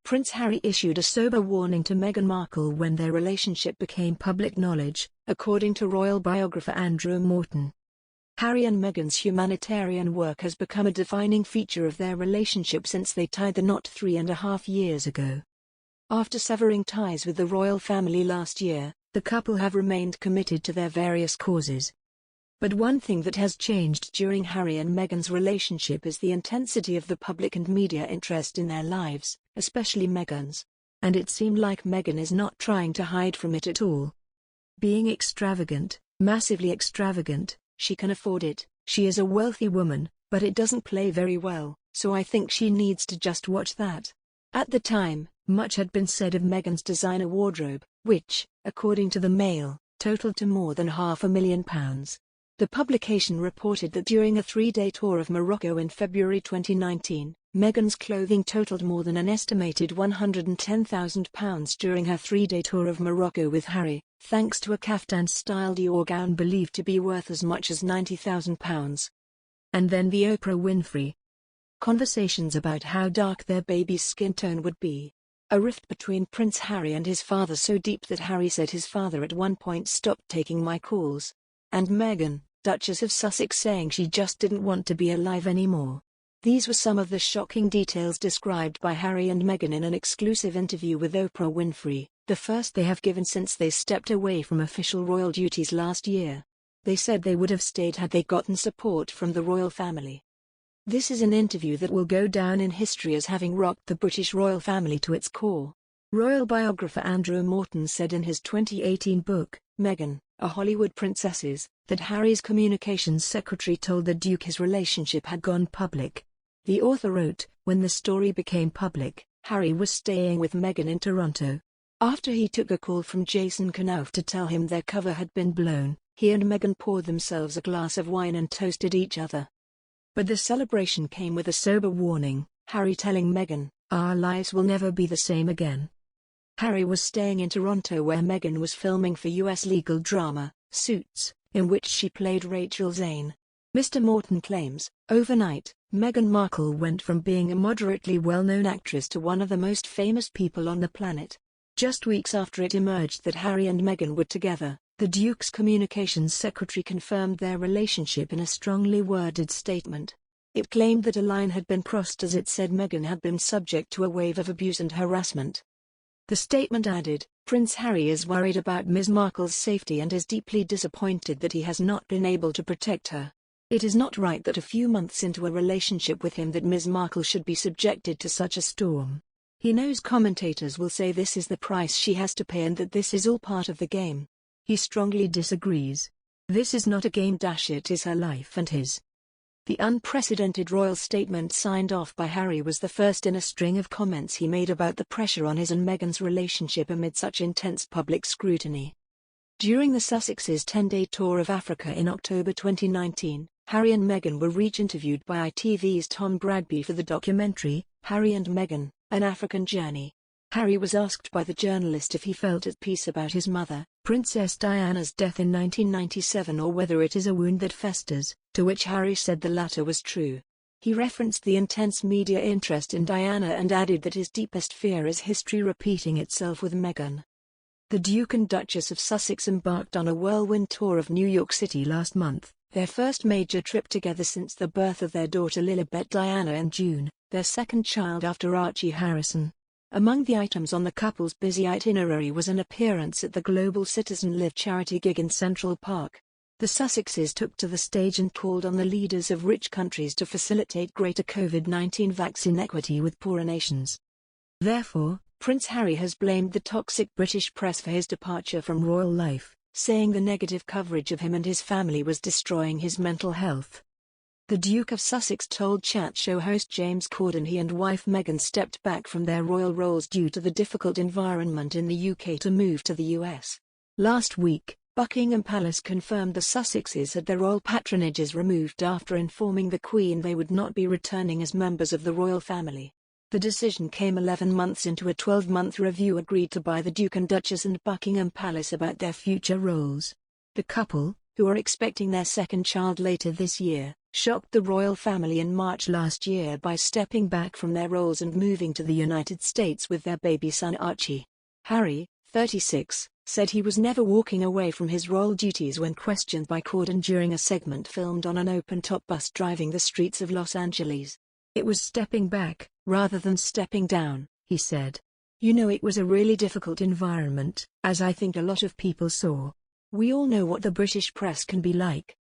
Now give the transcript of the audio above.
Prince Harry issued a sober warning to Meghan Markle when their relationship became public knowledge, according to royal biographer Andrew Morton. Harry and Meghan's humanitarian work has become a defining feature of their relationship since they tied the knot 3.5 years ago. After severing ties with the royal family last year, the couple have remained committed to their various causes. But one thing that has changed during Harry and Meghan's relationship is the intensity of the public and media interest in their lives, especially Meghan's. And it seemed like Meghan is not trying to hide from it at all. Being extravagant, massively extravagant, she can afford it, she is a wealthy woman, but it doesn't play very well, so I think she needs to just watch that. At the time, much had been said of Meghan's designer wardrobe, which, according to the Mail, totaled to more than £500,000. The publication reported that during a 3-day tour of Morocco in February 2019, Meghan's clothing totaled more than an estimated £110,000 during her 3-day tour of Morocco with Harry, thanks to a kaftan-style Dior gown believed to be worth as much as £90,000. And then the Oprah Winfrey conversations about how dark their baby's skin tone would be. A rift between Prince Harry and his father so deep that Harry said his father at one point stopped taking my calls. And Meghan, Duchess of Sussex, saying she just didn't want to be alive anymore. These were some of the shocking details described by Harry and Meghan in an exclusive interview with Oprah Winfrey, the first they have given since they stepped away from official royal duties last year. They said they would have stayed had they gotten support from the royal family. This is an interview that will go down in history as having rocked the British royal family to its core. Royal biographer Andrew Morton said in his 2018 book, Meghan, A Hollywood Princesses, that Harry's communications secretary told the Duke his relationship had gone public. The author wrote, when the story became public, Harry was staying with Meghan in Toronto. After he took a call from Jason Knauf to tell him their cover had been blown, he and Meghan poured themselves a glass of wine and toasted each other. But the celebration came with a sober warning, Harry telling Meghan, "Our lives will never be the same again." Harry was staying in Toronto where Meghan was filming for US legal drama, Suits, in which she played Rachel Zane. Mr. Morton claims, overnight, Meghan Markle went from being a moderately well-known actress to one of the most famous people on the planet. Just weeks after it emerged that Harry and Meghan were together, the Duke's communications secretary confirmed their relationship in a strongly worded statement. It claimed that a line had been crossed as it said Meghan had been subject to a wave of abuse and harassment. The statement added, Prince Harry is worried about Ms. Markle's safety and is deeply disappointed that he has not been able to protect her. It is not right that a few months into a relationship with him that Ms. Markle should be subjected to such a storm. He knows commentators will say this is the price she has to pay and that this is all part of the game. He strongly disagrees. This is not a game. It is her life and his. The unprecedented royal statement signed off by Harry was the first in a string of comments he made about the pressure on his and Meghan's relationship amid such intense public scrutiny. During the Sussexes' 10-day tour of Africa in October 2019, Harry and Meghan were re-interviewed by ITV's Tom Bradby for the documentary, Harry and Meghan, An African Journey. Harry was asked by the journalist if he felt at peace about his mother, Princess Diana's death in 1997 or whether it is a wound that festers, to which Harry said the latter was true. He referenced the intense media interest in Diana and added that his deepest fear is history repeating itself with Meghan. The Duke and Duchess of Sussex embarked on a whirlwind tour of New York City last month, their first major trip together since the birth of their daughter Lilibet Diana in June, their second child after Archie Harrison. Among the items on the couple's busy itinerary was an appearance at the Global Citizen Live charity gig in Central Park. The Sussexes took to the stage and called on the leaders of rich countries to facilitate greater COVID-19 vaccine equity with poorer nations. Therefore, Prince Harry has blamed the toxic British press for his departure from royal life, saying the negative coverage of him and his family was destroying his mental health. The Duke of Sussex told chat show host James Corden he and wife Meghan stepped back from their royal roles due to the difficult environment in the UK to move to the US. Last week, Buckingham Palace confirmed the Sussexes had their royal patronages removed after informing the Queen they would not be returning as members of the royal family. The decision came 11 months into a 12-month review agreed to by the Duke and Duchess and Buckingham Palace about their future roles. The couple, who are expecting their second child later this year, shocked the royal family in March last year by stepping back from their roles and moving to the United States with their baby son Archie. Harry, 36, said he was never walking away from his royal duties when questioned by Corden during a segment filmed on an open-top bus driving the streets of Los Angeles. "It was stepping back, rather than stepping down," he said. "You know, it was a really difficult environment, as I think a lot of people saw. We all know what the British press can be like.